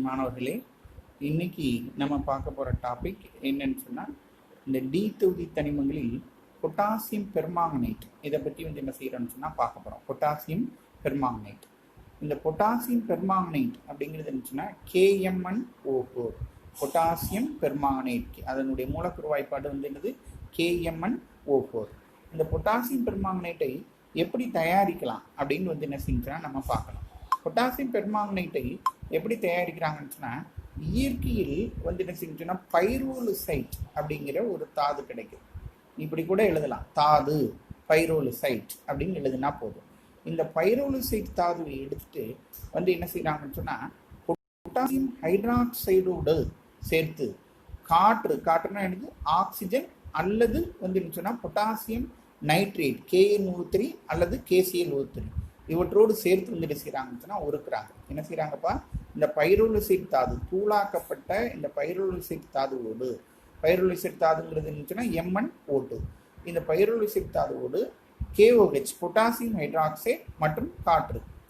மாணவர்களே, இன்னைக்கு நம்ம பார்க்க போகிற டாபிக் என்னன்னு சொன்னால், இந்த டி தொகுதி தனிமங்களில் பொட்டாசியம் பெர்மாங்கனேட் இதை பற்றி என்ன செய்கிறோன்னு சொன்னால் பார்க்க போகிறோம். Potassium permanganate. இந்த பொட்டாசியம் பெர்மாங்கனேட் அப்படிங்கிறது என்னச்சுன்னா KMnO4. பொட்டாசியம் பெர்மாங்கனேட் அதனுடைய மூலக்கூறு வாய்ப்பாடு என்னது KMnO4. இந்த பொட்டாசியம் பெர்மாங்கனேட்டை எப்படி தயாரிக்கலாம் அப்படின்னு என்ன செஞ்சோன்னா நம்ம பார்க்கலாம். பொட்டாசியம் பெர்மாங்கனேட்டை எப்படி தயாரிக்கிறாங்கன்னு சொன்னால், இயற்கையில் என்ன செஞ்சோன்னா பைரோலுசைட் அப்படிங்கிற ஒரு தாது கிடைக்கும். இப்படி கூட எழுதலாம், தாது பைரோலுசைட் அப்படின்னு எழுதுனா போதும். இந்த பைரோலுசைட் தாதுவை எடுத்துட்டு என்ன செய்யறாங்கன்னு சொன்னால், பொட்டாசியம் ஹைட்ராக்சைடோடு சேர்த்து காற்றுனா எனக்கு ஆக்சிஜன் அல்லது என்ன சொன்னால் பொட்டாசியம் நைட்ரேட் KNO3 அல்லது KClO3 இவற்றோடு சேர்த்து என்ன செய்கிறாங்கன்னு சொன்னால் உருக்குறாங்க. என்ன செய்கிறாங்கப்பா, இந்த பைரோலுசைட் தாது தூளாக்கப்பட்ட இந்த பைரோலுசைட் தாதுவோடு, பைரோலுசைட் தாதுங்கிறது என்னச்சுன்னா MnO2, இந்த பைரோலுசைட் தாதுவோடு KOH பொட்டாசியம் ஹைட்ராக்சைடு மற்றும்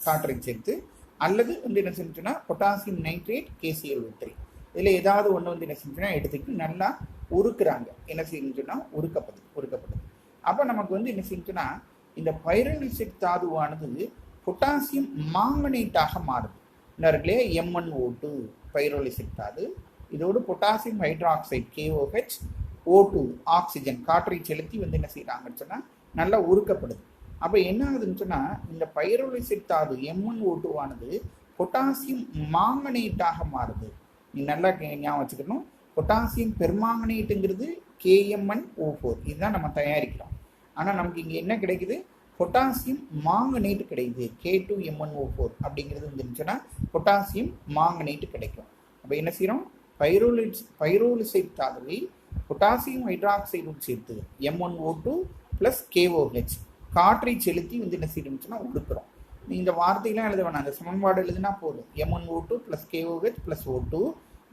காற்றை சேர்த்து அல்லது என்ன செஞ்சுன்னா பொட்டாசியம் நைட்ரேட் KClO3 இதில் ஏதாவது ஒன்று என்ன செஞ்சுன்னா எடுத்துக்கிட்டு நல்லா உருக்குறாங்க. என்ன செஞ்சுன்னா உருக்கப்படுது. அப்போ நமக்கு என்ன செஞ்சுன்னா இந்த பைரோலுசைட் தாதுவானது பொட்டாசியம் மாங்கனேட்டாக மாறுது. நர்களே MnO2 பைரோலுசைட் தாது, இதோடு potassium hydroxide KOH, O2 oxygen காற்றை செலுத்தி என்ன செய்யறாங்கன்னு சொன்னா நல்லா உருக்கப்படுது. அப்போ என்ன ஆகுதுன்னு சொன்னா, இந்த பைரோலுசைட் தாது MnO2 ஆனது பொட்டாசியம் மாங்கனேட்டாக மாறுது. நீ நல்லா ஞாபகம் வச்சுக்கணும், பொட்டாசியம் பெர்மாங்கனேட்டுங்கிறது KMnO4 இதுதான் நம்ம தயாரிக்கிறோம். ஆனால் நமக்கு இங்கே என்ன கிடைக்குது, பொட்டாசியம் மாங்கனேட் கிடைக்குது. K2MnO4 அப்படிங்கிறது இருந்துச்சுன்னா பொட்டாசியம் மாங்கனேட் கிடைக்கும். அப்போ என்ன செய்யறோம், பைரோலுசைட் தாதுவை பொட்டாசியம் ஹைட்ராக்சைடு சேர்த்து MnO2 + KOH காற்றை செலுத்தி என்ன செய்யணும்னா உடுக்கிறோம். நீ இந்த வார்த்தையெல்லாம் எழுத வேணாம், அந்த சமன்பாடு எழுதுனா போதும். MnO2 + KOH + O2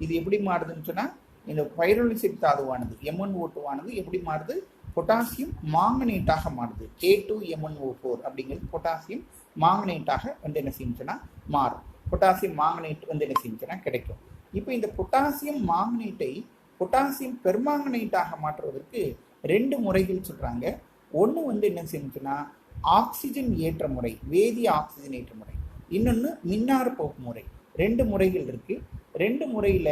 இது எப்படி மாறுதுன்னு சொன்னால், இந்த பைரோலுசைட் தாதுவானது MnO2 ஆனது எப்படி மாறுது, பொட்டாசியம் மாங்கனேட்டாக மாறுது. K2MnO4 அப்படிங்கிறது பொட்டாசியம் மாங்கனேட்டாக என்ன செஞ்சுன்னா மாறும். பொட்டாசியம் மாங்கனேட் என்ன செஞ்சுன்னா கிடைக்கும். இப்போ இந்த பொட்டாசியம் மாங்கனேட்டை பொட்டாசியம் பெர்மாங்கனேட்டாக மாற்றுவதற்கு 2 முறைகள் சொல்றாங்க. ஒன்று என்ன செஞ்சுன்னா ஆக்சிஜன் ஏற்ற முறை, வேதிய ஆக்சிஜன் ஏற்ற முறை. இன்னொன்று மின்னாறு போக்கு முறை. 2 முறைகள் இருக்கு. 2 முறையில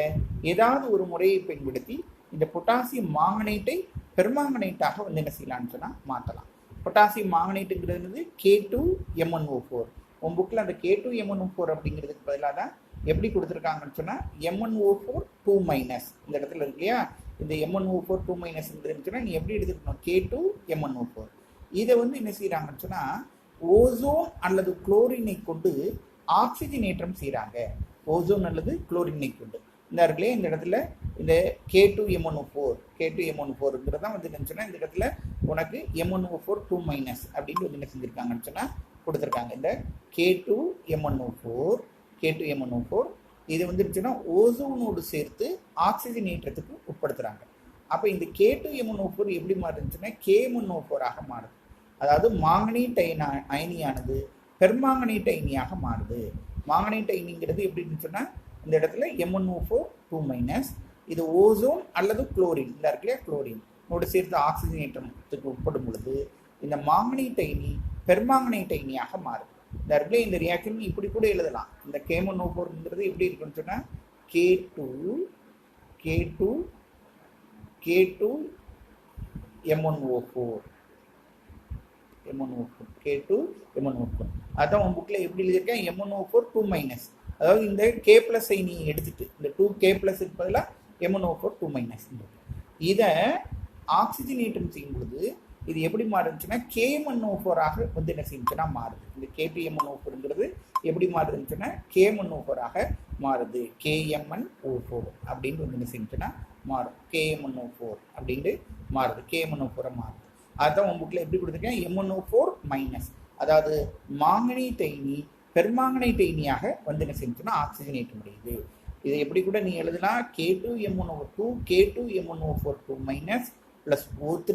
ஏதாவது ஒரு முறையை பயன்படுத்தி இந்த பொட்டாசியம் மாங்கனேட்டை பெர்மாங்கனேட்டாக என்ன செய்யலாம்னு சொன்னா மாற்றலாம். பொட்டாசியம் மாங்கனேட்டுங்கிறது K2MnO4. உன் புக்கில் அந்த K2MnO4 அப்படிங்கிறதுக்கு பதிலாக தான் எப்படி கொடுத்துருக்காங்கன்னு சொன்னா MnO4 2- இந்த இடத்துல இருக்கு இல்லையா, இந்த MnO4 2- நீ எப்படி எடுத்துக்கணும், K2MnO4. இதை என்ன செய்யறாங்கன்னு சொன்னா ஓசோன் அல்லது குளோரினை கொண்டு ஆக்சிஜனேற்றம் செய்யறாங்க. ஓசோன் அல்லது குளோரினை கொண்டு இந்த இருக்குல்லையே, இந்த இடத்துல இந்த K2MnO4 தான் என்னச்சுன்னா இந்த இடத்துல உனக்கு MnO4 2- அப்படின்னு என்ன செஞ்சிருக்காங்கன்னு சொன்னா கொடுத்துருக்காங்க. இந்த K2MnO4 இது இருந்துச்சுன்னா ஓசோனோடு சேர்த்து ஆக்சிஜனேற்றத்துக்கு உட்படுத்துறாங்க. அப்போ இந்த K2MnO4 எப்படி மாறுச்சுன்னா KMnO4 ஆக மாறுது. அதாவது மாங்கனேட் அயனியானது பெர்மாங்கனேட் அயனியாக மாறுது. மாங்கனேட் அயனிங்கிறது எப்படின்னு சொன்னா இந்த இடத்துல MnO4 2- இது ஓசோன் அல்லது குளோரின் இந்த இருக்குல்லையா, குளோரினோடு சேர்த்து ஆக்சிஜனேற்றத்துக்கு உட்படும் பொழுது இந்த மாங்கனேட் அயனி பெர்மாங்கனேட் அயனியாக மாறுது. இந்த இருக்குல்லையே, இந்த ரியாக்ஷன் இப்படி கூட எழுதலாம். இந்த KMnO4 எப்படி இருக்குன்னு சொன்னா K2MnO4 அதான் உன் புக்கில் எப்படி எழுதியிருக்கேன், MnO4 2-. அதாவது இந்த K+ அயனி எடுத்துட்டு இந்த 2K+ பதிலாக MnO4 2-. இதை ஆக்சிஜனேற்றம் செய்யும் பொழுது இது எப்படி மாறுச்சுன்னா KMnO4 ஆக என்ன செஞ்சுன்னா மாறுது. இந்த K2MnO4 எப்படி மாறுதுன்னு KMnO4 ஆக மாறுது. KMnO4 அப்படின்னு என்ன செஞ்சுன்னா மாறும். KMnO4 அப்படின்ட்டு மாறுது. KMnO4 மாறுது. அதுதான் உன் புக்கில் எப்படி கொடுத்துருக்கேன், MnO4-, அதாவது மாங்கனேட் அயனி பெர்மாங்கனேட் அயனியாக என்ன செஞ்சுன்னா ஆக்சிஜனேற்ற முடியுது. இதை எப்படி கூட நீ எழுதலாம், K2MnO4 2 plus O3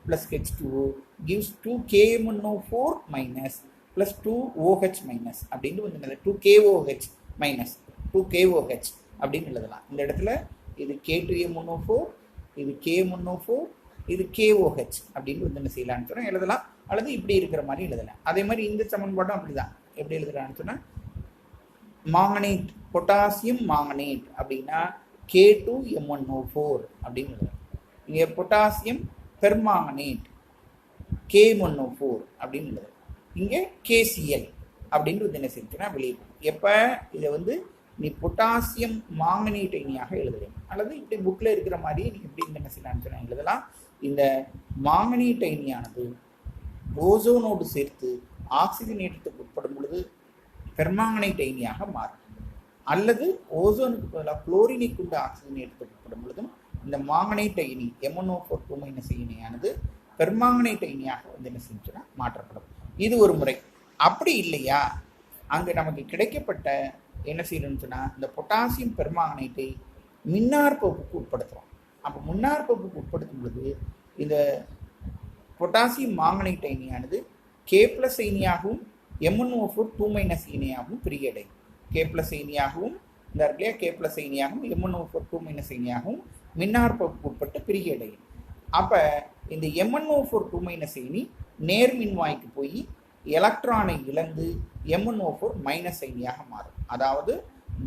plus H2O gives 2KMnO4- plus 2OH- அப்படின்னு 2KOH- 2KOH அப்படின்னு எழுதலாம். இந்த இடத்துல இது K2A1O4, இது K1O4, இது KOH அப்படின்னு வந்து என்ன செய்யலாம்னு சொன்னால் எழுதலாம், அல்லது இப்படி இருக்கிற மாதிரி எழுதலாம். அதே மாதிரி இந்த சமன்பாடும் அப்படிதான். எப்படி எழுதலாம்னு சொன்னால் மாங்கனேட், பொட்டாசியம் மாங்கனேட் அப்படின்னா K2M1O4 அப்படின்னு எழுதலாம். இங்கே பொட்டாசியம் பெர்மாங்கனேட் K1O4 அப்படின்னு எழுதலாம். இங்கே KCl அப்படின்னு வந்து என்ன செஞ்சுன்னா வெளியே எப்போ இதை வந்து நீ பொட்டாசியம் மாங்கனேட் அயனியாக எழுதலாம், அல்லது இப்படி புக்கில் இருக்கிற மாதிரியே நீ எப்படி என்ன செய்யலாம்னு சொன்னால் எழுதலாம். இந்த மாங்கனேட் அயனியானது ஓசோனோடு சேர்த்து ஆக்சிஜனேற்றத்துக்கு உட்படும் பொழுது பெர்மாங்கனேட் அயனியாக மாறும், அல்லது ஓசோனுக்கு பதிலாக குளோரினை கொண்டு ஆக்சிஜனேற்றத்துக்கு உட்படும் பொழுதும் இந்த மாங்கனேட் அயனி MnO4 அயனியானது பெர்மாங்கனேட் அயனியாக வந்து என்ன செஞ்சுன்னா மாற்றப்படும். இது ஒரு முறை. அப்படி இல்லையா, அங்கே நமக்கு கிடைக்கப்பட்ட என்ன செய்யணும்னு சொன்னால் இந்த பொட்டாசியம் பெர்மாங்கனேட்டை மின்னாற்பகுப்புக்கு உட்படுத்துகிறோம். அப்போ மின்னாற்பகுப்புக்கு உட்படுத்தும் பொழுது இந்த பொட்டாசியம் மாங்கனேட் அயனியானது K+ அயனியாகவும் MnO4 அயனியாகவும் பிரியடையும். K+ அயனியாகவும் இந்த இடத்துல K+ அயனியாகவும் MnO4 அயனியாகவும் மின்னாற்பகுப்புக்கு உட்பட்டு பிரியடையும். அப்போ இந்த MnO4 அயனி நேர்மின்வாய்க்கு போய் எலக்ட்ரானை இழந்து MnO4 அயனியாக மாறும். அதாவது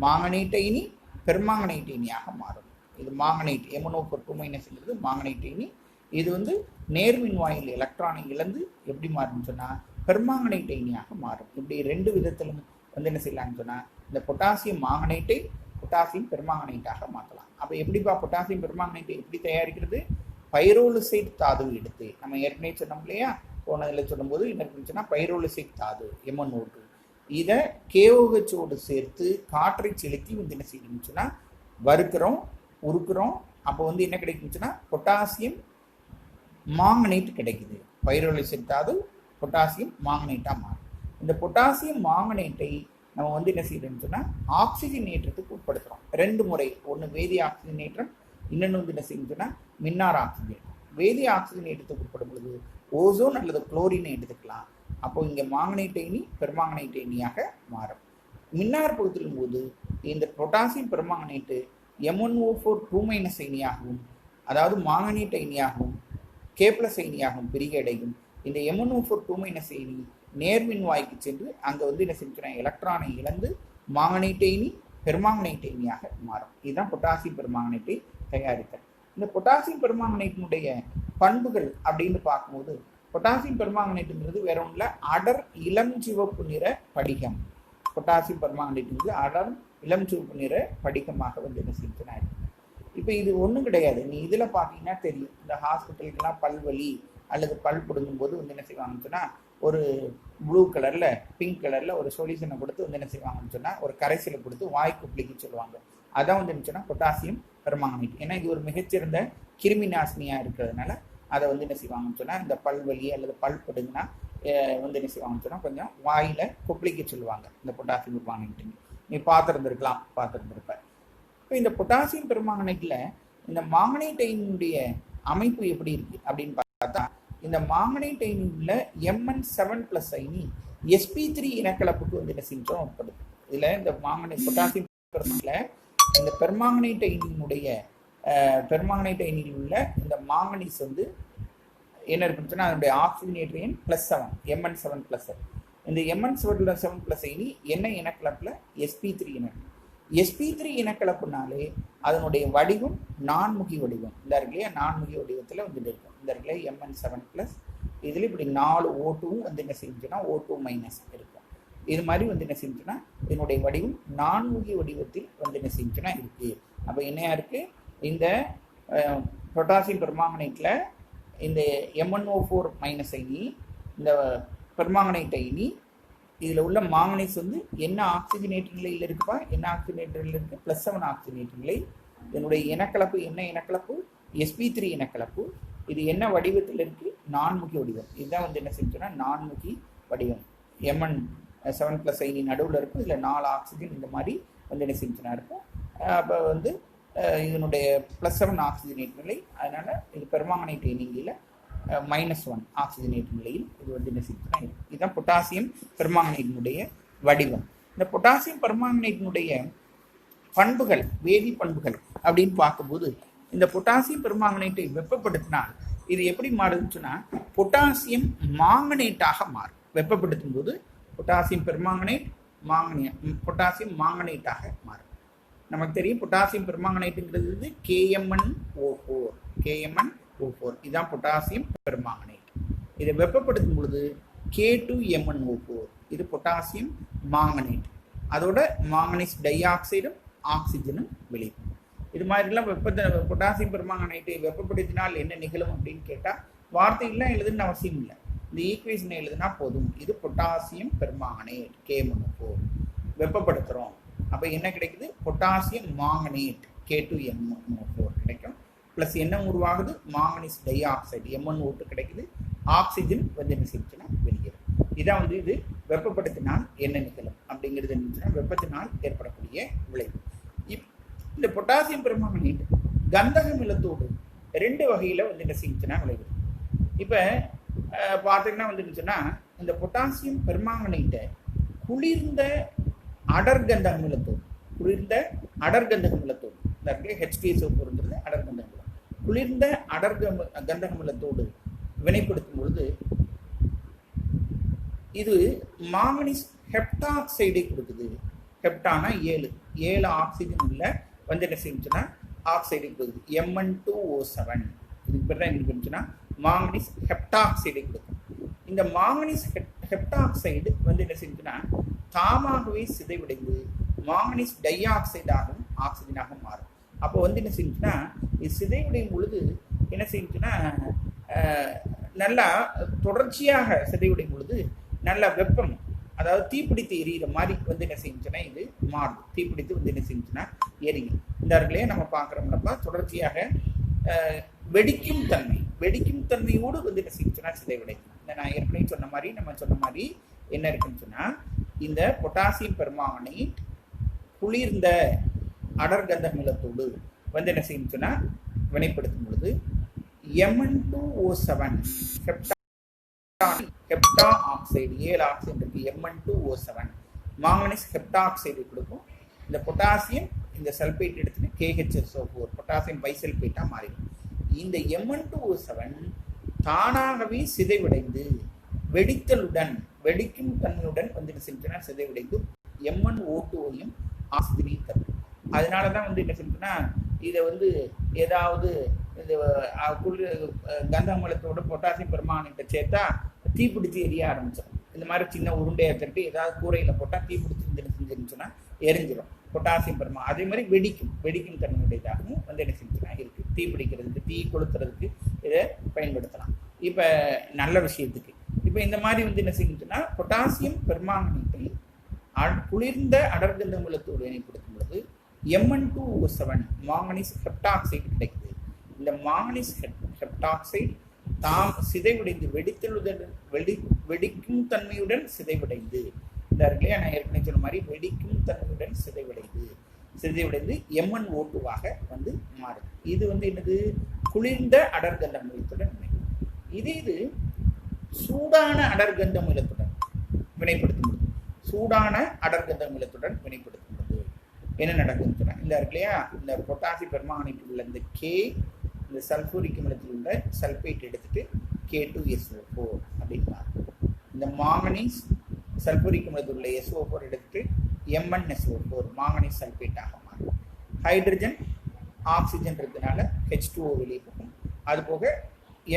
மாங்கனேட் அயனி பெர்மாங்கனேட் அயனியாக மாறும். இது மாங்கனேட் MnO4 மாங்கனேட் அயனி. இது வந்து நேர்மின்வாயில் எலக்ட்ரானை இழந்து எப்படி மாறும்னு சொன்னால் பெர்மாங்கனேட் அயனியாக மாறும். இப்படி ரெண்டு விதத்திலும் வந்து என்ன செய்யலாம்னு சொன்னால் இந்த பொட்டாசியம் மாங்கனேட்டை பொட்டாசியம் பெர்மாங்கனேட்டாக மாற்றலாம். அப்போ எப்படிப்பா பொட்டாசியம் பெர்மாங்கனேட்டை எப்படி தயாரிக்கிறது? பைரோலிசைட் தாதுவை எடுத்து, நம்ம ஏற்கனவே சொன்னோம் இல்லையா, போனதில் சொல்லும்போது என்ன இருந்துச்சுன்னா பைரோலிசைட் தாது MnO2 இதை KOHோடு சேர்த்து காற்றை செலுத்தி வந்து என்ன செய்யணும்னுச்சுன்னா வறுக்கிறோம், உருக்குறோம். அப்போ வந்து என்ன கிடைக்குச்சுன்னா பொட்டாசியம் மாங்கனேட் கிடைக்குது. பைரோலிசைட் தாது பொட்டாசியம் மாங்கனேட்டாக மாறும். இந்த பொட்டாசியம் மாங்கனேட்டை நம்ம வந்து என்ன செய்யணும்னு சொன்னால் ஆக்சிஜனேற்றத்துக்கு உட்படுத்துகிறோம். ரெண்டு முறை, ஒன்று வேதி ஆக்சிஜனேற்றம், இன்னொன்று வந்து என்ன செய்யணும்னா மின்னார் ஆக்சிஜனேற்றம். வேதி ஆக்சிஜனேற்றத்துக்கு உட்படும் பொழுது ஓசோன் அல்லது குளோரினை எடுத்துக்கலாம். அப்போ இங்கே மாங்கனேட் அயனி பெர்மாங்கனேட் அயனியாக மாறும். மின்னார் பகுதியின் போது இந்த பொட்டாசியம் பெர்மாங்கனேட்டு MnO4 அயனியாகவும், அதாவது மாங்கனேட் அயனியாகவும் K+ அயனியாகவும் பிரிகடையும். இந்த MnO4 அயனி நேர்மின்வாய்க்கு சென்று அங்கே வந்து என்ன செஞ்சுன்னா எலக்ட்ரானை இழந்து மாங்கனேட் அயனி பெர்மாங்கனேட் அயனியாக மாறும். இதுதான் பொட்டாசியம் பெர்மாங்கனேட்டை தயாரித்தல். இந்த பொட்டாசியம் பெர்மாங்கனேட்டினுடைய பண்புகள் அப்படின்னு பார்க்கும்போது பொட்டாசியம் பெர்மாங்கனேட்டுங்கிறது வேற ஒன்றும் இல்லை, அடர் இளம் சிவப்பு நிற படிகம். பொட்டாசியம் பெர்மாங்கனேட்டுங்கிறது அடர் இளம் சிவப்பு நிற படிகமாக வந்து என்ன செஞ்சுன்னா இருக்கு. இப்போ இது ஒன்றும் கிடையாது, நீ இதில் பார்த்தீங்கன்னா தெரியும். இந்த ஹாஸ்பிட்டலுக்கெல்லாம் பல்வலி அல்லது பல் பிடுங்கும் போது வந்து என்ன செய்வாங்கன்னு சொன்னால் ஒரு ப்ளூ கலரில் பிங்க் கலரில் ஒரு சொல்யூஷனை கொடுத்து வந்து என்ன செய்வாங்கன்னு சொன்னால் ஒரு கரைசலை கொடுத்து வாய்க்கு பிடிக்க சொல்லுவாங்க. அதான் வந்து என்ன சொன்னால் பொட்டாசியம் பெர்மாங்கனேட். ஏன்னா இது ஒரு மிகச்சிறந்த கிருமி நாசினியாக இருக்கிறதுனால அதை வந்து என்ன செய்வாங்கன்னு சொன்னால் இந்த பல்வலி அல்லது பல் பிடுங்கினா வந்து என்ன செய்வாங்கன்னு சொன்னால் கொஞ்சம் வாயில் கொப்பளிக்க சொல்லுவாங்க இந்த பொட்டாசியம் பெர்மாங்கனேட். நீ பார்த்துருந்துருப்ப. இப்போ இந்த பொட்டாசியம் பெர்மாங்கனேட்டில் இந்த மாங்கனேட் அயனியுடைய அமைப்பு எப்படி இருக்குது அப்படின்னு பார்த்தா இந்த மாங்கனேட் அயனியில் உள்ள Mn7+ அயனி sp3 இனக்கலப்புக்கு வந்து என்ன செஞ்சோம் உட்படுது. இதில் இந்த பொட்டாசியம் இந்த பெர்மாங்கனேட் அயனியில் உள்ள இந்த மாங்கனீஸ் வந்து என்ன இருக்குன்னு சொன்னால் அதனுடைய ஆக்சிஜனேற்ற எண் +7 Mn7+. இந்த Mn7+ அயனி என்ன இனக்கலப்பில் sp3 இனக்கலப்பு. sp3 இனக்கலப்புனாலே அதனுடைய வடிவம் நான்முகி வடிவம். இந்த இருக்குல்லையா நான்முகி வடிவத்தில் வந்துட்டு இருக்கும். இந்த இருக்குல்லையா Mn7+, இதில் இப்படி 4 O2 வந்து என்ன செஞ்சுன்னா O2- இருக்கும். இது மாதிரி வந்து என்ன செஞ்சுன்னா இதனுடைய வடிவம் நான்முகி வடிவத்தில் வந்து என்ன செஞ்சுன்னா இருக்குது. அப்போ என்னையா இருக்குது இந்த பொட்டாசியம் பெர்மாங்கனேட்டில் இந்த MnO4- அயனி, இந்த பெர்மாங்கனேட் அயனி, இதில் உள்ள மாங்கனீஸ் வந்து என்ன ஆக்சிஜனேற்ற நிலையில் இருக்குப்பா, என்ன ஆக்சிஜனேற்ற நிலையில் இருக்குது +7 ஆக்சிஜனேற்ற நிலை. இதனுடைய இனக்கலப்பு என்ன இனக்கலப்பு? sp3 இனக்கலப்பு. இது என்ன வடிவத்தில் இருக்குது? நான்முகி வடிவம். இதுதான் வந்து என்ன செஞ்சோன்னா நான்முகி வடிவம். Mn7+ அயனி நடுவில் இருக்கும், இதில் 4 ஆக்சிஜன் இந்த மாதிரி வந்து என்ன செஞ்சுனா இருக்கும். அப்போ வந்து இதனுடைய +7 ஆக்சிஜனேற்ற நிலை, அதனால் இது பெர்மாங்கனேட் அயனியில் -1 ஆக்சிஜனேற்ற நிலையில் இது வந்து என்ன செஞ்சுனா இருக்கும். இதுதான் பொட்டாசியம் பெர்மாங்கனேட்டினுடைய வடிவம். இந்த பொட்டாசியம் பெர்மாங்கனேட்டினுடைய பண்புகள், வேதி பண்புகள் அப்படின்னு பார்க்கும்போது இந்த பொட்டாசியம் பெர்மாங்கனேட்டை வெப்பப்படுத்தினால் இது எப்படி மாறுதுன்னு சொன்னால் பொட்டாசியம் மாங்கனேட்டாக மாறும். வெப்பப்படுத்தும் போது பொட்டாசியம் பெர்மாங்கனேட் பொட்டாசியம் மாங்கனேட்டாக மாறும். நமக்கு தெரியும் பொட்டாசியம் பெர்மாங்கனேட்டுங்கிறது KMnO4. இதுதான் பொட்டாசியம் பெர்மாங்கனேட். இதை வெப்பப்படுத்தும் பொழுது K2MnO4. இது பொட்டாசியம் மாங்கனேட். அதோட மாங்கனீஸ் டை ஆக்சைடும் ஆக்சிஜனும் வெளியும். இது மாதிரிலாம் பொட்டாசியம் பெர்மாங்கனேட்டை வெப்பப்படுத்தினால் என்ன நிகழும் அப்படின்னு கேட்டால் வார்த்தைகள்லாம் எழுதுன்னு அவசியம் இல்லை. இந்த ஈக்குவேஷனை எழுதுனா போதும். இது பொட்டாசியம் பெர்மாங்கனேட் KMnO4 வெப்பப்படுத்துகிறோம். அப்போ என்ன கிடைக்குது? பொட்டாசியம் மாங்கனேட் K2MnO4 கிடைக்கும். ப்ளஸ் என்ன உருவாகுது? மாங்கனீஸ் டை ஆக்சைடு MnO2 கிடைக்குது. ஆக்சிஜன் வந்து என்ன செஞ்சுன்னா வெளியேறும். இதான் வந்து இது வெப்பப்படுத்தினால் என்ன நிகழும் அப்படிங்கிறது என்னச்சுன்னா வெப்பத்தினால் ஏற்படக்கூடிய விளைவு. இந்த பொட்டாசியம் பெர்மாங்கனேட் கந்தக அமிலத்தோடு 2 வகையில் வந்து என்ன செஞ்சுன்னா விளைவு. இப்போ பார்த்தீங்கன்னா வந்துருந்துச்சுன்னா இந்த பொட்டாசியம் பெர்மாங்கனேட்டை குளிர்ந்த அடர்கந்தக அமிலத்தோடு இந்த H2SO4 அடர்கந்தக அமிலம் குளிர்ந்த கந்தக அமிலத்தோடு வினைப்படுத்தும் பொழுது இது மாங்கனீஸ் ஹெப்டாக்சைடை கொடுக்குது. ஹெப்டானா 7 ஆக்சிஜன் உள்ள வந்து என்ன செஞ்சுன்னா ஆக்சைடை கொடுக்குது. Mn2O7. இதுக்கு பேர் தான் என்ன பண்ணுச்சுன்னா மாங்கனீஸ் ஹெப்டாக்சைடை கொடுக்கும். இந்த மாங்கனீஸ் ஹெப்டாக்சைடு வந்து என்ன செஞ்சுன்னா தாமாகவே சிதைவடைந்து மாங்கனீஸ் டை ஆக்சைடாகவும் ஆக்சிஜனாக மாறும். அப்போ வந்து என்ன செஞ்சுன்னா இது சிதைவடையும் பொழுது என்ன செஞ்சுன்னா நல்லா தொடர்ச்சியாக சிதைவடையும் பொழுது நல்ல வெப்பம், அதாவது தீப்பிடித்து எரியிற மாதிரி வந்து என்ன செஞ்சுன்னா இது மாறும். தீப்பிடித்து வந்து என்ன செஞ்சுன்னா எரியும். இந்த இடத்துலயே நம்ம பார்க்குறோம்னப்பா தொடர்ச்சியாக வெடிக்கும் தன்மையோடு வந்து என்ன செஞ்சுன்னா சிதைவடையும். இந்த நான் ஏற்கனவே நம்ம சொன்ன மாதிரி என்ன இருக்குன்னு சொன்னால் இந்த பொட்டாசியம் பெர்மாங்கனேட் குளிர்ந்த அடர்கந்தக அமிலத்தோடு வந்து என்ன செஞ்சுன்னா வினைப்படுத்தும் பொழுது Mn2O7 ஹெப்டா ஆக்சைடு 7 ஆக்சைடு இருக்கு. Mn2O7 மாங்கனீஸ் ஹெப்டாக்சைடு கொடுக்கும். இந்த பொட்டாசியம் இந்த சல்பேட் எடுத்துட்டு KHSO4 பொட்டாசியம் பைசல்பேட்டா மாறிடும். இந்த Mn2O7 தானாகவே சிதைவடைந்து வெடிக்கும் தன்மையுடன் வந்து என்ன செஞ்சுன்னா சிதைவடைந்து MnO2ஐயும் ஆக்சிஜனையும் தரும். அதனால தான் வந்து என்ன செஞ்சுன்னா இதை வந்து ஏதாவது இந்த கந்தக அமிலத்தோட பொட்டாசியம் பெர்மாங்கனேட்டை சேர்த்தா தீப்பிடிச்சு எரிய ஆரம்பிச்சிடும். இந்த மாதிரி சின்ன உருண்டையை தட்டி ஏதாவது கூரையில் போட்டால் தீப்பிடிச்சு செஞ்சுருந்துச்சுன்னா எரிஞ்சிடும் பொட்டாசியம் பெர்மாங்கனேட். அதே மாதிரி வெடிக்கும் தன்மையுடையதாகவும் வந்து என்ன செஞ்சுன்னா இருக்குது. தீப்பிடிக்கிறதுக்கு, தீ கொளுத்துறதுக்கு இதை பயன்படுத்தலாம். இப்போ நல்ல விஷயத்துக்கு இப்போ இந்த மாதிரி வந்து என்ன செஞ்சுன்னா பொட்டாசியம் பெர்மாங்கனேட்டை குளிர்ந்த அடர்கந்த அமிலத்தோடு இணைப்படுத்தும் பொழுது Mn2O7 மாங்கனீஸ் ஹெப்டாக்சைடு கிடைக்குது. இந்த மாங்கனீஸ் ஹெப்டாக்சைடு தாம் சிதைவடைந்து வெடிக்கும் தன்மையுடன் சிதைவடைந்து இந்த இடத்துல நான் ஏற்கனவே சொன்ன மாதிரி வெடிக்கும் தன்மையுடன் சிதைவடைந்து MnO2ஆக வந்து மாறுது. இது வந்து என்னது? குளிர்ந்த அடர்கந்த அமிலத்துடன் இது சூடான அடர்கந்த அமிலத்துடன் வினைப்படுத்தும் பொழுது என்ன நடக்குதுன்னு சொன்னால் இந்த இருக்கு இல்லையா இந்த பொட்டாசியம் பெர்மாங்கனேட்டில் உள்ள இந்த இந்த சல்ஃபூரிக் அமிலத்தில் உள்ள சல்பேட் எடுத்துட்டு K2SO4 அப்படின்னு இந்த மாங்கனீஸ் சல்ஃபூரிக் அமிலத்தில் உள்ள SO4 எடுத்துட்டு MnSO4 மாங்கனீஸ் சல்பேட்டாக மாறும். ஹைட்ரஜன் ஆக்சிஜன் இருக்கிறதுனால H2O வெளியே போகும். அது போக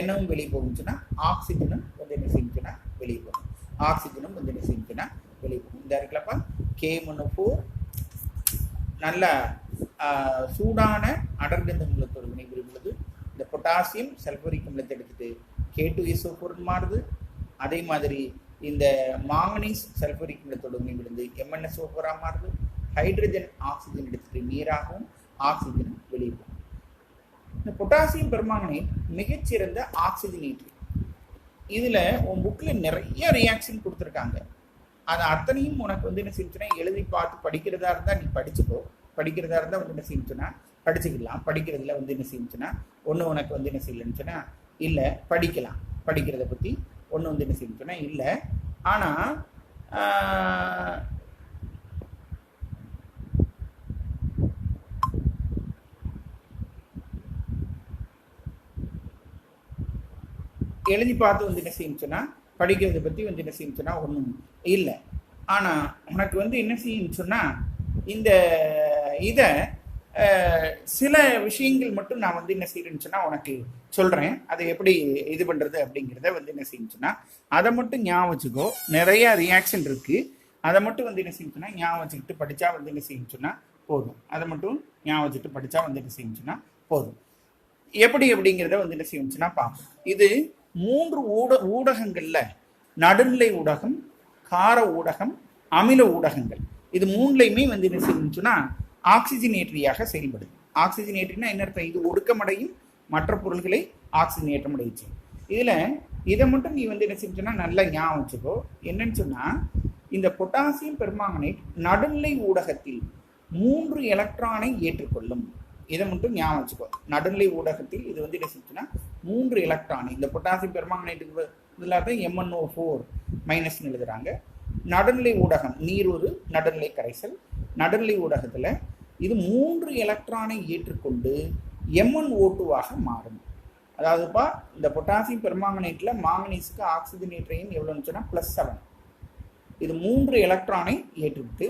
எண்ணவும் வெளியே போகுச்சுன்னா ஆக்சிஜனும் வந்து என்ன செஞ்சுன்னா வெளியே போகும். இந்த இருக்குல்லப்பா KMnO4 நல்ல சூடான அடர்கந்த அமிலத்தோடு வினைபுரியும் பொழுது இந்த பொட்டாசியம் சல்ஃபூரிக் அமிலத்தை எடுத்துட்டு K2SO4 மாறுது. அதே மாதிரி இந்த மாங்கனீஸ் சல்ஃபூரிக் அமிலத்தோடு வினைபுரிந்து MnSO4 மாறுது. ஹைட்ரஜன் ஆக்சிஜன் எடுத்துட்டு நீராகவும் ஆக்சிஜனும் வெளியே போகும். இந்த பொட்டாசியம் பெர்மாங்கனேட் மிகச்சிறந்த ஆக்சிஜனேட்டரி. இதில் உன் புக்கில் நிறைய ரியாக்ஷன் கொடுத்துருக்காங்க. அது அத்தனையும் உனக்கு வந்து என்ன செஞ்சுன்னா எழுதி பார்த்து படிக்கிறதா இருந்தால் நீ படிச்சுக்கோ. படிக்கிறதா இருந்தால் வந்து என்ன செஞ்சுன்னா படிச்சுக்கலாம். படிக்கிறதுல வந்து என்ன செஞ்சுன்னா ஒன்று உனக்கு வந்து என்ன செய்யலன்னுச்சுன்னா இல்லை படிக்கலாம். படிக்கிறத பற்றி ஒன்று வந்து என்ன செஞ்சுன்னா இல்லை. ஆனால் எழுதி பார்த்து வந்து என்ன செய்யுச்சுன்னா படிக்கிறதை பற்றி வந்து என்ன செய்யுச்சுன்னா ஒன்றும் இல்லை. ஆனால் உனக்கு வந்து என்ன செய்யுன்னு சொன்னால் இந்த இதை சில விஷயங்கள் மட்டும் நான் வந்து என்ன செய்யறேன்னு சொன்னால் உனக்கு சொல்கிறேன். அதை எப்படி இது பண்ணுறது அப்படிங்கிறத வந்து என்ன செய்யுச்சுன்னா அதை மட்டும் ஞாபகம் வச்சுக்கோ. நிறைய ரியாக்ஷன் இருக்குது, அதை மட்டும் வந்து என்ன செய்யுச்சுன்னா ஞாபகம் வச்சுக்கிட்டு படித்தா வந்து என்ன செய்யுச்சுன்னா போதும். அதை மட்டும் ஞாபகம் வச்சுட்டு படித்தா வந்து என்ன செய்யுச்சுன்னா போதும். எப்படி அப்படிங்கிறத வந்து என்ன செய்யுச்சுன்னா பார்ப்போம். இது 3 ஊடகங்களில் நடுநிலை ஊடகம், கார ஊடகம், அமில ஊடகங்கள், இது 3லையுமே வந்து என்ன செய்யுச்சுன்னா ஆக்சிஜனேட்டரியாக செயல்படுது. ஆக்சிஜனேட்டரினா என்ன அர்த்தம்? இது ஒடுக்கமடையும் மற்ற பொருள்களை ஆக்சிஜனேற்றம் அடைச்சு. இதில் இதை மட்டும் நீ வந்து என்ன செஞ்சுன்னா நல்லா ஞாபகம் வச்சுக்கோ. என்னன்னு சொன்னால் இந்த பொட்டாசியம் பெர்மாங்கனேட் நடுநிலை ஊடகத்தில் 3 எலக்ட்ரானை ஏற்றுக்கொள்ளும். இதை மட்டும் ஞாபகம் வச்சுக்கோ. நடுநிலை ஊடகத்தில் இது வந்து என்ன செஞ்சுன்னா 3 எலக்ட்ரானை, இந்த பொட்டாசியம் பெர்மாங்கனேட்டுக்கு இதில் MnO4 மைனஸ்ன்னு எழுதுறாங்க. நடுநிலை ஊடகம் நீர் ஒரு நடுநிலை கரைசல். நடுநிலை ஊடகத்தில் இது 3 எலக்ட்ரானை ஏற்றுக்கொண்டு MnO2ஆக மாறும். அதாவதுப்பா இந்த பொட்டாசியம் பெர்மாங்கனேட்டில் மாங்கனீஸுக்கு ஆக்சிஜனேட்டரையும் எவ்வளோன்னு சொன்னால் +7. இது 3 எலக்ட்ரானை ஏற்றுக்கிட்டு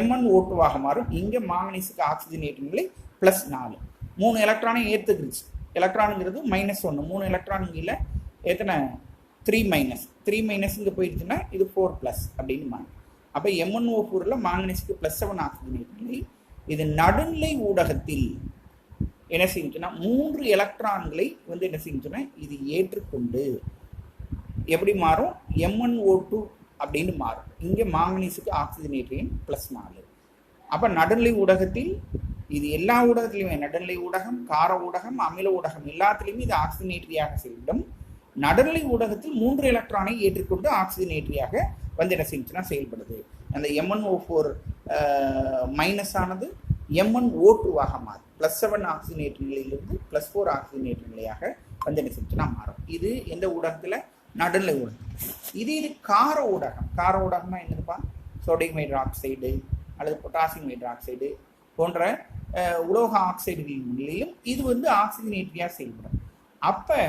MnO2ஆக மாறும். இங்கே மாங்கனீஸுக்கு ஆக்சிஜனேட்டங்களை +4. 3 எலக்ட்ரானை ஏற்றுக்கிடுச்சு. எலக்ட்ரானுங்கிறது -1. 3 எலக்ட்ரானுங்கில் எத்தனை 3- இங்கே போயிடுச்சுன்னா இது 4+ அப்படின்னு மாறும். அப்போ MnO4ல் மாங்கனீஸுக்கு +7 ஆக்சிஜனேட்டங்களை இது நடுநிலை ஊடகத்தில் என்ன செய்யுச்சுன்னா 3 எலக்ட்ரான்களை வந்து என்ன செய்யுச்சுன்னா இது ஏற்றுக்கொண்டு எப்படி மாறும்? MnO2 அப்படின்னு மாறும். இங்கே மாங்கனீஸுக்கு ஆக்சிஜனேட்டரின் +4. அப்போ நடுநிலை ஊடகத்தில் இது எல்லா ஊடகத்திலையுமே நடுநிலை ஊடகம், கார ஊடகம், அமில ஊடகம் எல்லாத்துலேயுமே இது ஆக்சிஜனேட்டரியாக செயல்படும். நடுநிலை ஊடகத்தில் 3 எலக்ட்ரானை ஏற்றுக்கொண்டு ஆக்சிஜனேட்டரியாக வந்து என்ன செய்யுச்சுன்னா செயல்படுது. அந்த MnO4 மைனஸானது MnO2ஆக மாறும். +7 ஆக்சிஜனேட்டர் நிலையிலிருந்து +4 ஆக்சிஜனேட்டர் நிலையாக வந்து என்ன செஞ்சுன்னா மாறும். இது எந்த ஊடகத்தில்? நடுநிலை ஊடகம். இது கார ஊடகம். கார ஊடகம்னா என்னதுப்பா? சோடியம் ஹைட்ராக்சைடு அல்லது பொட்டாசியம் ஹைட்ராக்சைடு போன்ற உலோக ஆக்சைடுகளின் நிலையும் இது வந்து ஆக்சிஜனேட்டரியாக செயல்படும். அப்போ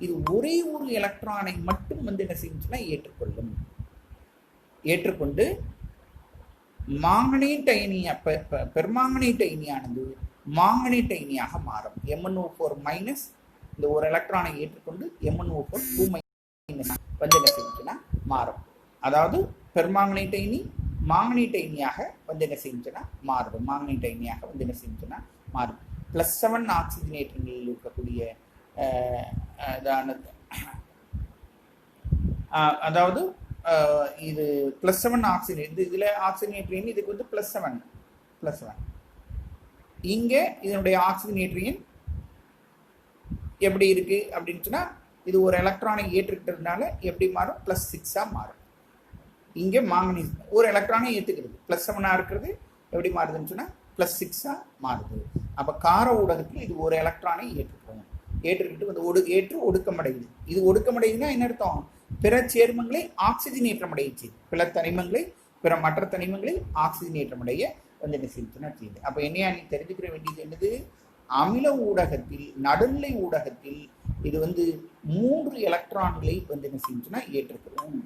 இது ஒரே ஒரு எலக்ட்ரானை மட்டும் வந்து என்ன செஞ்சுன்னா ஏற்றுக்கொள்ளும். ஏற்றுக்கொண்டு மாங்கனேட் அயனியா பெர்மாங்கனேட் அயனியானது மாங்கனேட் அயனியாக மாறும். MnO4 மைனஸ் இந்த ஒரு எலக்ட்ரானை ஏற்றுக்கொண்டு MnO4 2- வந்து என்ன செஞ்சுன்னா மாறும். அதாவது பெர்மாங்கனேட் அயனி மாங்கனேட் அயனியாக வந்து என்ன செஞ்சுன்னா மாறுது. மாங்கனேட் அயனியாக வந்து என்ன செஞ்சுன்னா மாறும். +7 ஆக்சிஜனேட்டர்களில் இருக்கக்கூடிய அதாவது இது +7 ஆக்சிஜனேட், இதில் ஆக்சிஜனேட்டரின் இதுக்கு வந்து +7. இங்கே இதனுடைய ஆக்சிஜனேட்டரின் எப்படி இருக்கு அப்படின்னு சொன்னால் இது ஒரு எலக்ட்ரானை ஏற்றுக்கிட்டதுனால எப்படி மாறும்? +6ஆக மாறும். இங்கே மாங்கனீஸ் ஒரு எலக்ட்ரானை ஏற்றுக்கிறது, +7 இருக்கிறது எப்படி மாறுதுன்னு சொன்னால் +6ஆக மாறுது. அப்போ கார ஊடகத்தில் இது ஒரு எலக்ட்ரானை ஏற்றுக்கிட்டு வந்து ஏற்று ஒடுக்கமடையுது. இது ஒடுக்கமடையுதுன்னா என்ன அர்த்தம்? பிற சேர்மங்களை ஆக்சிஜனேற்றம் அடையிச்சு. பிற மற்ற தனிமங்களை ஆக்சிஜனேற்றம் அடைய வந்து என்ன செஞ்சுன்னா செய்யுது. அப்போ என்னையா நீ தெரிஞ்சுக்கிற வேண்டியது என்னது? அமில ஊடகத்தில் நடுநிலை ஊடகத்தில் இது வந்து 3 எலக்ட்ரான்களை வந்து என்ன செஞ்சுன்னா ஏற்றுக்கிறோம்.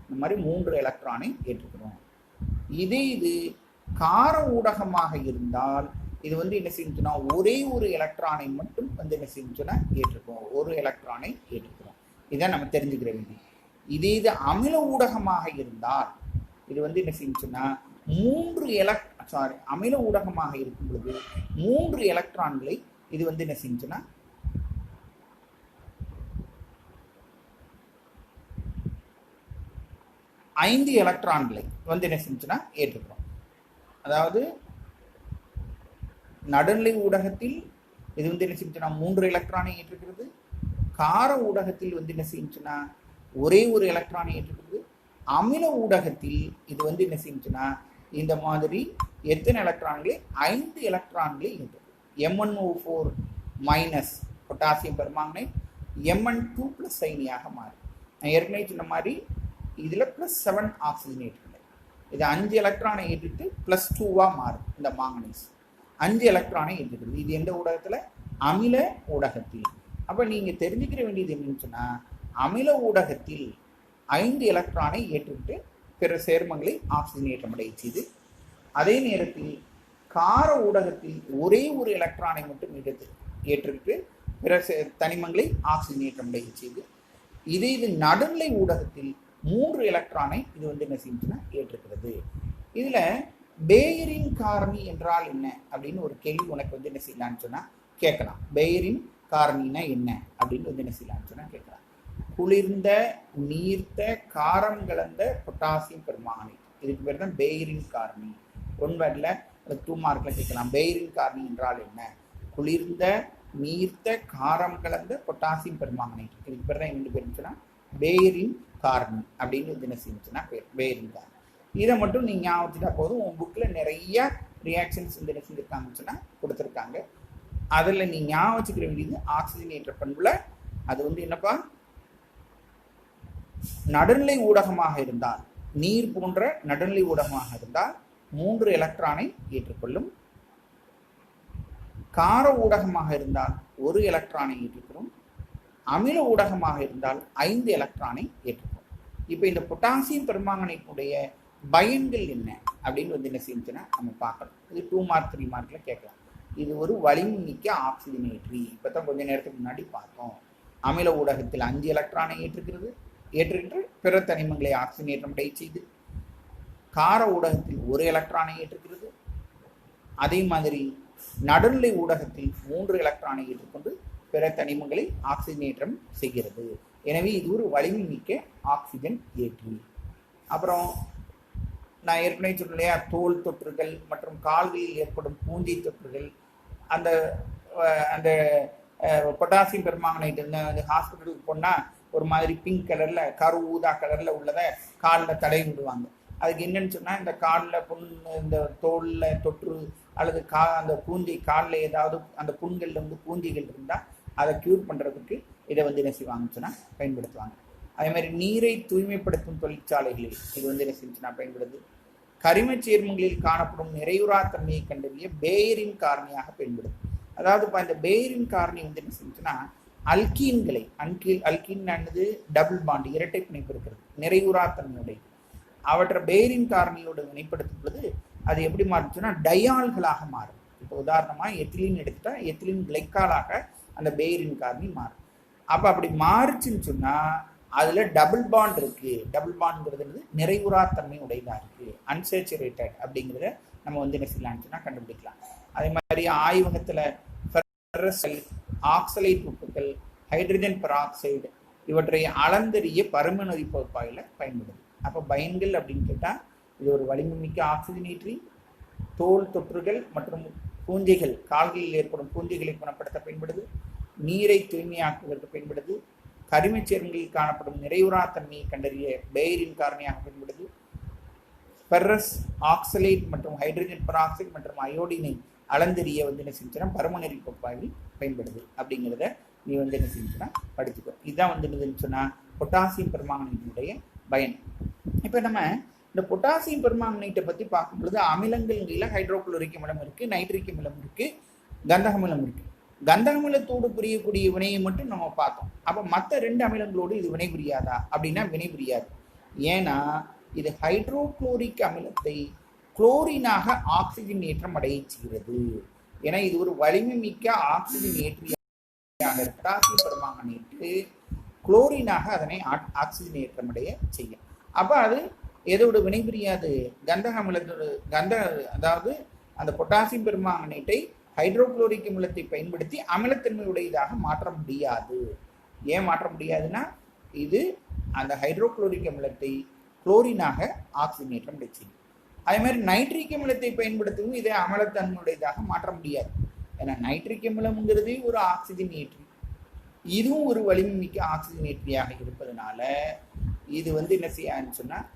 இந்த மாதிரி 3 எலக்ட்ரானை ஏற்றுக்கிறோம். இது கார ஊடகமாக இருந்தால் இது வந்து என்ன செஞ்சுன்னா ஒரே ஒரு எலக்ட்ரானை மட்டும் வந்து என்ன செஞ்சுன்னா ஏற்றுக்கிறோம். ஒரு எலக்ட்ரானை ஏற்றுக்கிறோம். இதான் நம்ம தெரிஞ்சுக்கிற வேண்டியது. இது அமில ஊடகமாக இருந்தால் இது வந்து என்ன செஞ்சுன்னா அமில ஊடகமாக இருக்கும் பொழுது 3 எலக்ட்ரான்களை இது வந்து என்ன செஞ்சுன்னா 5 எலக்ட்ரான்களை வந்து என்ன செஞ்சுன்னா ஏற்றுக்கிறோம். அதாவது நடுநிலை ஊடகத்தில் இது வந்து என்ன செஞ்சுன்னா 3 எலக்ட்ரானை ஏற்றுக்கிறது. கார ஊடகத்தில் வந்து என்ன செஞ்சுன்னா ஒரே ஒரு எலக்ட்ரானை ஏற்றுக்கிறது. அமில ஊடகத்தில் இது வந்து என்ன செஞ்சுன்னா இந்த மாதிரி எத்தனை எலக்ட்ரான்களை? 5 எலக்ட்ரான்களை ஏற்றுக்கிறது. MnO4 minus potassium permanganate Mn2+ அயனியாக மாறும். நான் ஏற்கனவே சொன்ன மாதிரி இதில் +7 ஆக்சிஜனேட்டர்கள். இது 5 எலக்ட்ரானை ஏற்றுட்டு +2ஆக மாறும். இந்த மாங்கனீஸ் 5 எலக்ட்ரானை ஏற்றுக்கிறது. இது எந்த ஊடகத்தில்? அமில ஊடகத்தில். அப்போ நீங்கள் தெரிஞ்சுக்கிற வேண்டியது என்னன்னு சொன்னால், அமில ஊடகத்தில் 5 எலக்ட்ரானை ஏற்றுக்கிட்டு பிற சேர்மங்களை ஆக்சிஜனேற்றம் அடைய செய்து, அதே நேரத்தில் கார ஊடகத்தில் ஒரே ஒரு எலக்ட்ரானை மட்டும் ஏற்றுக்கிட்டு பிற தனிமங்களை ஆக்சிஜனேற்றம் அடைய செய்து, இது நடுநிலை ஊடகத்தில் 3 எலக்ட்ரானை இது என்ன செஞ்சுன்னா ஏற்றுக்கிறது. இதில் பேயரின் காரணி என்றால் என்ன அப்படின்னு ஒரு கேள்வி உனக்கு என்ன செய்யலான்னு சொன்னால் கேட்கலாம். பேயரின் காரணினா என்ன அப்படின்னு என்ன செய்யலான்னு சொன்னால் கேட்கலாம். குளிர்ந்த நீர்த்த காரம் கலந்த பொட்டாசியம் பெர்மாங்கனேட், இதுக்கு பேர் தான் பேயரின் காரணி. 1 வேர்டில் 2 மார்க்கில் கேட்கலாம். பேயரின் காரணி என்றால் என்ன? குளிர்ந்த நீர்த்த காரம் கலந்த பொட்டாசியம் பெர்மாங்கனேட், இதுக்கு பேர் தான் என்ன பேருன்னு சொன்னால் பேயரின் காரணி அப்படின்னு என்ன செஞ்சுன்னா பேர் பேயரின் காரணி. இதை மட்டும் நீங்கள் ஞாபகம் வச்சுட்டா போதும். உங்கள் புக்கில் நிறைய ரியாக்ஷன்ஸ் என்ன செஞ்சுருக்காங்கன்னு சொன்னால் கொடுத்துருக்காங்க. அதில் நீ ஞாபகம் வச்சுக்கிற வேண்டியது ஆக்சிஜனேற்ற பண்புல அது என்னப்பா, நடுநிலை ஊடகமாக இருந்தால், நீர் போன்ற நடுநிலை ஊடகமாக இருந்தால் 3 எலக்ட்ரானை ஏற்றுக்கொள்ளும். கார ஊடகமாக இருந்தால் 1 எலக்ட்ரானை ஏற்றுக்கொள்ளும். அமில ஊடகமாக இருந்தால் 5 எலக்ட்ரானை ஏற்றுக்கொள்ளும். இப்போ இந்த பொட்டாசியம் பெர்மாங்கனேட்டுடைய பயன்கள் என்ன அப்படின்னு என்ன செஞ்சுன்னா நம்ம பார்க்கணும். இது 2 மார்க் 3 மார்க்கில் கேட்கலாம். இது ஒரு வலிமை மிக்க ஆக்சிஜனேற்றி. இப்போ தான் கொஞ்ச நேரத்துக்கு முன்னாடி பார்த்தோம். அமில ஊடகத்தில் 5 எலக்ட்ரானை ஏற்றுக்கிட்டு பிற தனிமங்களை ஆக்சிஜனேற்றம் அடைய செய்து, கார ஊடகத்தில் 1 எலக்ட்ரானை ஏற்றுக்கிறது. அதே மாதிரி நடுநிலை ஊடகத்தில் 3 எலக்ட்ரானை ஏற்றுக்கொண்டு பிற தனிமங்களை ஆக்சிஜனேற்றம் செய்கிறது. எனவே இது ஒரு வலிமை மிக்க ஆக்சிஜன் ஏற்றி. அப்புறம் நான் ஏற்கனவே சொன்னலையா, தோல் தொற்றுகள் மற்றும் கால்களில் ஏற்படும் பூஞ்சை தொற்றுகள், அந்த அந்த பொட்டாசியம் பெர்மாங்கனேட் ஹாஸ்பிட்டலுக்கு போனால் ஒரு மாதிரி பிங்க் கலரில் ஊதா கலரில் உள்ளதை காலில் தடவி விடுவாங்க. அதுக்கு என்னன்னு சொன்னால், இந்த காலில் இந்த தோலில் தொற்று அல்லது அந்த பூஞ்சை காலில் ஏதாவது அந்த புண்களில் பூஞ்சைகள் இருந்தால் அதை க்யூர் பண்ணுறதுக்கு இதை என்ன செய்வாங்கன்னு சொன்னால் பயன்படுத்துவாங்க. அதே மாதிரி நீரை தூய்மைப்படுத்தும் தொழிற்சாலைகளில் இது என்ன செஞ்சுன்னா பயன்படுது. கரிமச் சேர்மங்களில் காணப்படும் நிறைவுறா தன்மையை கண்டறிய பேயரின் காரணியாக பயன்படுது. அதாவது இப்போ இந்த பேயரின் காரணி என்ன செஞ்சுன்னா, அல்கீன்களை அல்கீன் டபுள் பாண்ட் இரட்டை பிணைப்பு இருக்கிறது, நிறைவுறா தன்மையுடைய அவற்றை பேயரின் காரணியோடு வினைப்படுத்தும் பொழுது அது எப்படி மாறுச்சுன்னா டயால்களாக மாறும். இப்போ உதாரணமாக எத்திலின் எடுத்துட்டா எத்திலின் கிளைக்காலாக அந்த பேயரின் காரணி மாறும். அப்போ அப்படி மாறுச்சுன்னு சொன்னால் அதில் டபுள் பாண்ட் இருக்குது. டபுள் பாண்ட்ங்கிறது நிறைவுறா தன்மை உடையதாக இருக்குது, அன்சேச்சுரேட்டட் அப்படிங்கிறத நம்ம என்ன செய்யலாம்னு சொன்னால் கண்டுபிடிக்கலாம். அதே மாதிரி ஆய்வகத்தில் ஆக்சலைட் உப்புக்கள், ஹைட்ரஜன் பெராக்சைடு இவற்றை அளந்தறிய பருமநொதி பகுப்பாயில் பயன்படுது. அப்போ பயன்கள் அப்படின்னு கேட்டால் இது ஒரு வலிமை மிக்க ஆக்சிஜனேற்றி, தோல் தொற்றுகள் மற்றும் பூஞ்சைகள், கால்களில் ஏற்படும் பூஞ்சைகளை குணப்படுத்த பயன்படுது, நீரை தூய்மையாக்குவதற்கு பயன்படுது, கரிமச் சேர்மங்களில் காணப்படும் நிறைவுறா தன்மையை கண்டறிய பேயரின் காரணியாக பயன்படுது, ஃபெர்ரஸ் ஆக்சலேட் மற்றும் ஹைட்ரஜன் பெராக்சைடு மற்றும் அயோடினை அளந்தறிய என்ன செஞ்சுன்னா பருமநெறி பகுப்பாய்வில் பயன்படுது. அப்படிங்கிறத நீ என்ன செஞ்சுன்னா படிச்சுக்கோ. இதுதான் என்னதுன்னு சொன்னால் பொட்டாசியம் பெர்மாங்கனேட்டினுடைய பயன். இப்போ நம்ம இந்த பொட்டாசியம் பெர்மாங்கனேட்டை பற்றி பார்க்கும் பொழுது அமிலங்கள் ஹைட்ரோகுளோரிக் அமிலம் இருக்குது, நைட்ரிக் அமிலம் இருக்குது, கந்தகமிலம் இருக்குது. கந்தகமிலத்தோடு புரியக்கூடிய வினையை மட்டும் நம்ம பார்த்தோம். அப்போ மற்ற 2 அமிலங்களோடு இது வினை புரியாதா அப்படின்னா வினை புரியாது. ஏன்னா இது ஹைட்ரோகுளோரிக் அமிலத்தை குளோரினாக ஆக்சிஜன் ஏற்றம் அடைய செய்கிறது. ஏன்னா இது ஒரு வலிமை மிக்க ஆக்சிஜன் ஏற்றியாக பொட்டாசியம் பெர்மாங்கனேட்டு குளோரினாக அதனை ஆக்சிஜன் ஏற்றம் அடைய செய்யும். அப்போ அது எதோடு வினை புரியாது? அதாவது அந்த பொட்டாசியம் பெர்மாங்கனேட்டை ஹைட்ரோகுளோரிக் அமிலத்தை பயன்படுத்தி அமிலத்தன்மையுடையதாக மாற்ற முடியாது. ஏன் மாற்ற முடியாதுன்னா இது அந்த ஹைட்ரோகுளோரிக் அமிலத்தை குளோரினாக ஆக்சிஜனேற்றம் அடைய செய்யும். அதே மாதிரி நைட்ரிக் அமிலத்தை பயன்படுத்தவும் இதை அமிலத்தன்மையுடையதாக மாற்ற முடியாது. ஏன்னா நைட்ரிக் அமிலம்ங்கிறது ஒரு ஆக்சிஜன் ஏற்றி, இதுவும் ஒரு வலிமை மிக்க ஆக்சிஜன் ஏற்றியாக இருப்பதனால இது என்ன செய்யாதுன்னு சொன்னால்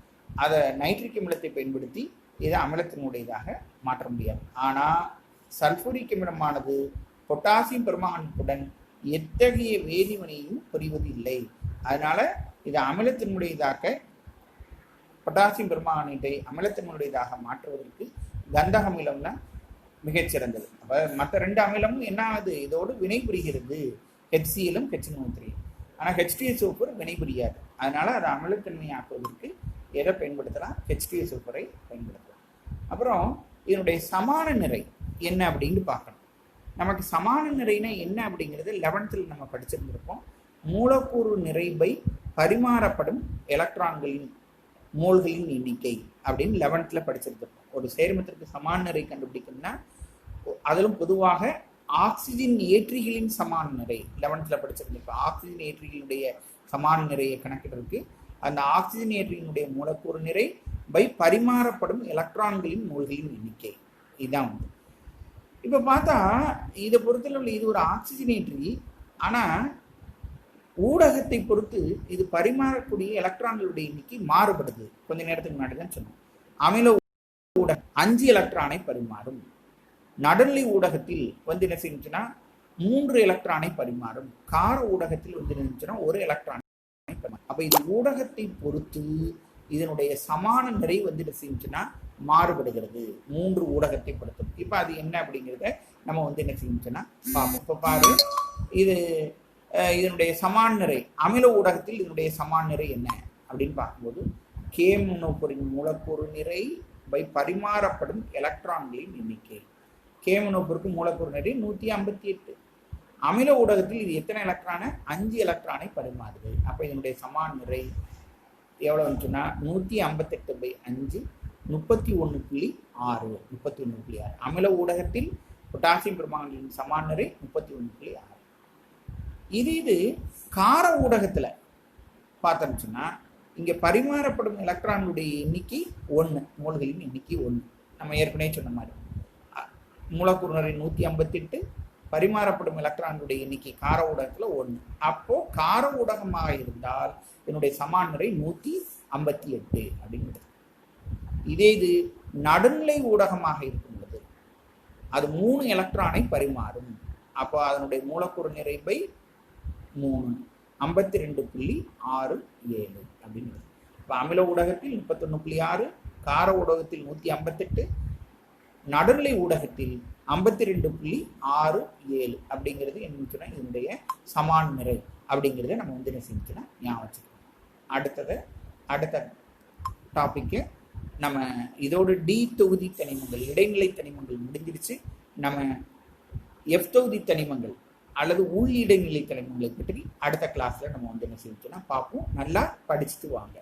அதை நைட்ரிக் அமிலத்தை பயன்படுத்தி இதை அமிலத்தினுடையதாக மாற்ற முடியாது. ஆனால் சல்பூரிக் அமிலமானது பொட்டாசியம் பெர்மாங்கனேட்டுடன் எத்தகைய வேதிவினையும் புரிவது இல்லை. அதனால இது அமிலத்தினுடையதாக பொட்டாசியம் பெர்மாங்கனேட்டை அமிலத்தினுடையதாக மாற்றுவதற்கு கந்தக அமிலம்னா மிகச்சிறந்தது. அப்போ மற்ற 2 அமிலமும் என்ன ஆகுது? இதோடு வினை புரிகிறது. HCl-ம் HNO3. ஆனால் H2SO4 வினைபுரியாது. அதனால அதை அமிலத்தன்மையாக்குவதற்கு எதை பயன்படுத்தலாம்? H2SO4-ஐ பயன்படுத்தலாம். அப்புறம் இதனுடைய சமான நிறை என்ன அப்படின்னு பார்க்கணும். நமக்கு சமான நிறைனா என்ன அப்படிங்கிறது 11th நம்ம படிச்சிருந்திருப்போம். மூலக்கூறு நிறை பை பரிமாறப்படும் எலக்ட்ரான்களின் மோல்களின் எண்ணிக்கை அப்படின்னு 11th படிச்சிருந்திருப்போம். ஒரு சேர்மத்திற்கு சமான நிறை கண்டுபிடிக்கணும்னா அதிலும் பொதுவாக ஆக்சிஜன் ஏற்றிகளின் சமான நிறை 11th படிச்சிருந்திருப்போம். ஆக்சிஜன் ஏற்றிகளுடைய சமான நிறையை கணக்கிடுறதுக்கு அந்த ஆக்சிஜன் ஏற்றிகளுடைய மூலக்கூறு நிறை பை பரிமாறப்படும் எலக்ட்ரான்களின் மோல்களின் எண்ணிக்கை இதுதான் வந்து. இப்போ பார்த்தா இதை பொறுத்தளவில் இது ஒரு ஆக்சிஜனேற்றி. ஆனால் ஊடகத்தை பொறுத்து இது பரிமாறக்கூடிய எலக்ட்ரான்களுடைய எண்ணிக்கை மாறுபடுது. கொஞ்ச நேரத்துக்கு முன்னாடி தான் சொன்னோம். அமில ஊடகம் 5 எலக்ட்ரானை பரிமாறும். நடுநிலை ஊடகத்தில் வந்து என்ன செஞ்சுன்னா 3 எலக்ட்ரானை பரிமாறும். கார ஊடகத்தில் வந்து என்ன 1 எலக்ட்ரானை பரிமாறும். அப்போ இது ஊடகத்தை பொறுத்து இதனுடைய சமான நிறை வந்து என்ன செஞ்சுன்னா மாறுபடுகிறது. 3 ஊடகத்தை பொறுத்தும். இப்போ அது என்ன அப்படிங்கிறத நம்ம வந்து என்ன செஞ்சுன்னா பார்ப்போம். இப்போ பாரு, இது இதனுடைய சமான நிறை அமில ஊடகத்தில் இதனுடைய சமான நிறை என்ன அப்படின்னு பார்க்கும்போது K3O4 மூலக்கூறு நிறை பை பரிமாறப்படும் எலக்ட்ரான்களின் எண்ணிக்கை. K3O4 மூலக்கூறு நிறை 158. அமில ஊடகத்தில் இது எத்தனை எலக்ட்ரானை? 5 எலக்ட்ரானை பரிமாறுது. அப்போ இதனுடைய சமான நிறை எவ்வளோ வந்துச்சுன்னா 158/5 31.6. 31.6. அமில ஊடகத்தில் பொட்டாசியம் பெர்மாங்கனேட்டின் சமான நிறை 31.6. இது கார ஊடகத்தில் பார்த்தோம்னா இங்கே பரிமாறப்படும் எலக்ட்ரான்களுடைய எண்ணிக்கை 1, மோல்களின் எண்ணிக்கை 1. நம்ம ஏற்கனவே சொன்ன மாதிரி மூலக்கூறு நிறை 158, பரிமாறப்படும் எலக்ட்ரான்களுடைய எண்ணிக்கை கார ஊடகத்தில் 1. அப்போ கார ஊடகமாக இருந்தால் என்னுடைய சமான நிறை 158 அப்படிங்கிறது. இதே இது நடுநிலை ஊடகமாக இருக்கும் பொழுது அது 3 எலக்ட்ரானை பரிமாறும். அப்போ அதனுடைய மூலக்கூறு நிறை பை 3 52.67 அப்படிங்கிறது. இப்போ அமில ஊடகத்தில் 31.6, கார ஊடகத்தில் 158, நடுநிலை ஊடகத்தில் 52.67 அப்படிங்கிறது என்ன சொன்னால் இதனுடைய சமான நிறை அப்படிங்கிறத நம்ம வந்து என்ன செஞ்சுன்னா ஞாபகம் வச்சுக்கணும். அடுத்த டாப்பிக்கு நம்ம இதோட டி தொகுதி தனிமங்கள் இடைநிலை தனிமங்கள் முடிஞ்சிருச்சு. நம்ம F தொகுதி தனிமங்கள் அல்லது உள் இடைநிலை தனிமங்களை பற்றி அடுத்த கிளாஸ்ல நம்ம வந்து என்ன செஞ்சோம்னா பார்ப்போம். நல்லா படிச்சுட்டு வாங்க.